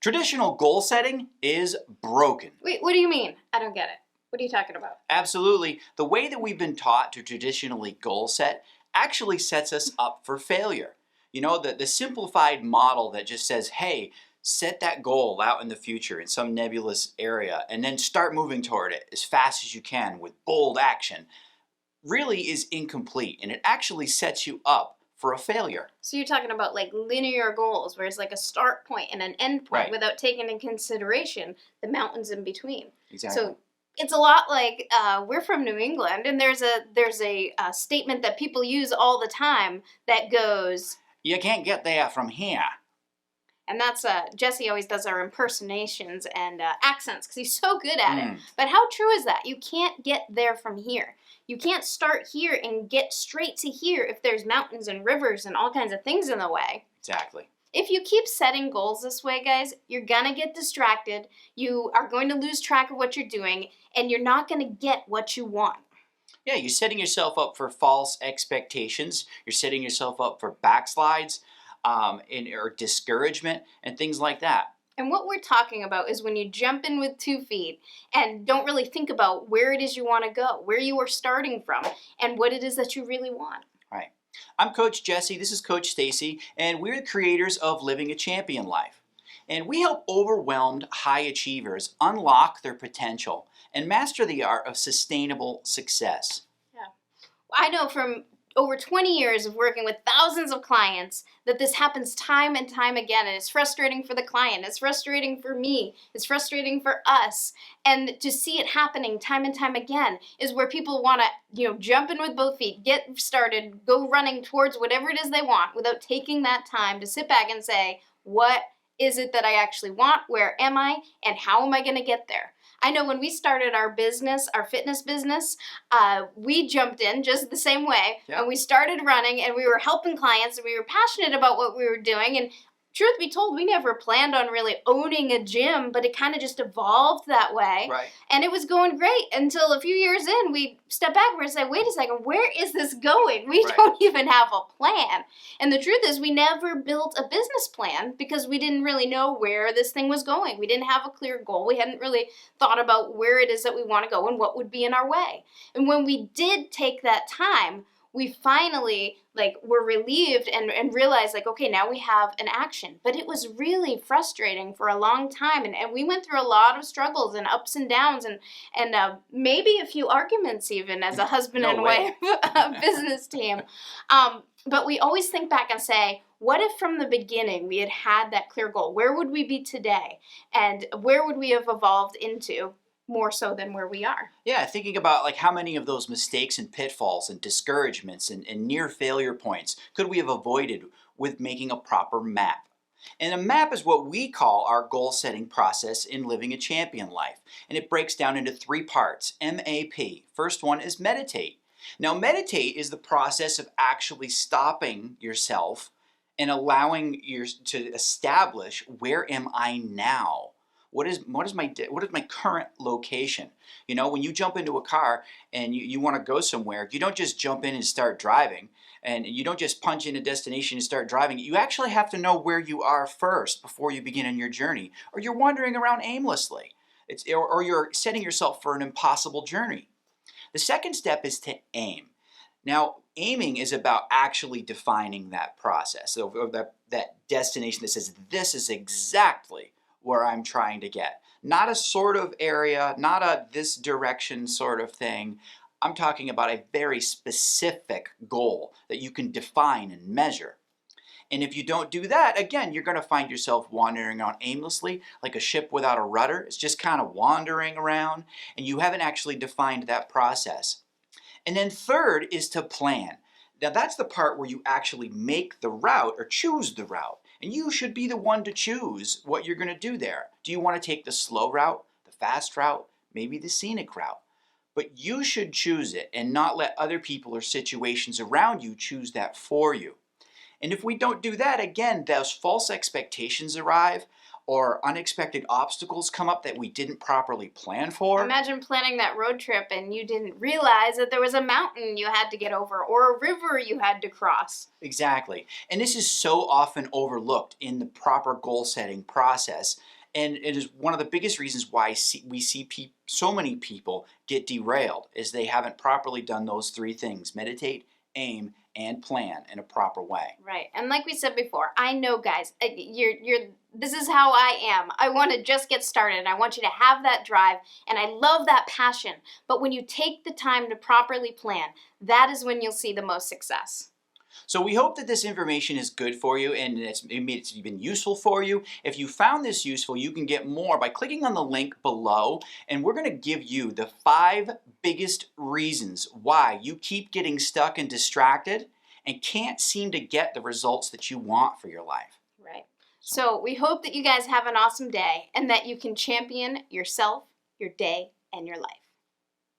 Traditional goal setting is broken. Wait, what do you mean? I don't get it. What are you talking about? Absolutely. The way that we've been taught to traditionally goal set actually sets us up for failure. You know, the simplified model that just says, hey, set that goal out in the future in some nebulous area and then start moving toward it as fast as you can with bold action really is incomplete, and it actually sets you up for a failure. So you're talking about like linear goals, where it's like a start point and an end point, Right. without taking into consideration the mountains in between. Exactly. So it's a lot like we're from New England, and there's a statement that people use all the time that goes, You can't get there from here. and that's Jesse always does our impersonations and accents because he's so good at it. But how true is that? You can't get there from here. You can't start here and get straight to here if there's mountains and rivers and all kinds of things in the way. Exactly. If you keep setting goals this way, guys, you're gonna get distracted. You are going to lose track of what you're doing, and you're not gonna get what you want. Yeah, you're setting yourself up for false expectations. You're setting yourself up for backslides or discouragement and things like that. And what we're talking about is when you jump in with 2 feet and don't really think about where it is you want to go, where you are starting from, and what it is that you really want. Right. I'm Coach Jesse, this is Coach Stacy, and we're the creators of Living a Champion Life. And we help overwhelmed high achievers unlock their potential and master the art of sustainable success. Yeah. I know from over 20 years of working with thousands of clients that this happens time and time again, and it's frustrating for the client, it's frustrating for me, it's frustrating for us. And to see it happening time and time again is where people want to, jump in with both feet, get started, go running towards whatever it is they want without taking that time to sit back and say, what is it that I actually want? Where am I? And how am I going to get there? I know when we started our business, our fitness business, we jumped in just the same way. Yep. And we started running, and we were helping clients, and we were passionate about what we were doing. And truth be told, we never planned on really owning a gym, but it kind of just evolved that way. Right. And it was going great until a few years in, we stepped back and we said, wait a second, where is this going? We don't even have a plan. And the truth is, we never built a business plan because we didn't really know where this thing was going. We didn't have a clear goal. We hadn't really thought about where it is that we want to go and what would be in our way. And when we did take that time, we finally were relieved and realized okay, now we have an action. But it was really frustrating for a long time, and we went through a lot of struggles and ups and downs and maybe a few arguments even as a husband and wife business team. But we always think back and say, what if from the beginning we had that clear goal? Where would we be today? And where would we have evolved into? More so than where we are. Yeah, thinking about how many of those mistakes and pitfalls and discouragements and near failure points could we have avoided with making a proper map. And a map is what we call our goal setting process in living a champion life. And it breaks down into 3 parts, MAP. First one is meditate. Now meditate is the process of actually stopping yourself and allowing to establish, where am I now? What is my current location? When you jump into a car and you want to go somewhere, you don't just jump in and start driving, and you don't just punch in a destination and start driving. You actually have to know where you are first before you begin on your journey, or you're wandering around aimlessly. Or you're setting yourself for an impossible journey. The second step is to aim. Now, aiming is about actually defining that process, or that destination that says, this is exactly where I'm trying to get. Not a sort of area, not a this direction sort of thing. I'm talking about a very specific goal that you can define and measure. And if you don't do that, again, you're going to find yourself wandering around aimlessly, like a ship without a rudder. It's just kind of wandering around, and you haven't actually defined that process. And then third is to plan. Now that's the part where you actually make the route or choose the route. And you should be the one to choose what you're going to do there. Do you want to take the slow route, the fast route, maybe the scenic route? But you should choose it and not let other people or situations around you choose that for you. And if we don't do that, again, those false expectations arrive. or unexpected obstacles come up that we didn't properly plan for. Imagine planning that road trip and you didn't realize that there was a mountain you had to get over or a river you had to cross. Exactly. And this is so often overlooked in the proper goal setting process. And it is one of the biggest reasons why we see so many people get derailed, is they haven't properly done those three things: meditate, aim, and plan in a proper way. Right. And like we said before, I know, guys, this is how I am. I want to just get started. I want you to have that drive, and I love that passion. But when you take the time to properly plan, that is when you'll see the most success. So we hope that this information is good for you and it's even useful for you. If you found this useful, you can get more by clicking on the link below, and we're going to give you the 5 biggest reasons why you keep getting stuck and distracted and can't seem to get the results that you want for your life. Right. So we hope that you guys have an awesome day and that you can champion yourself, your day, and your life.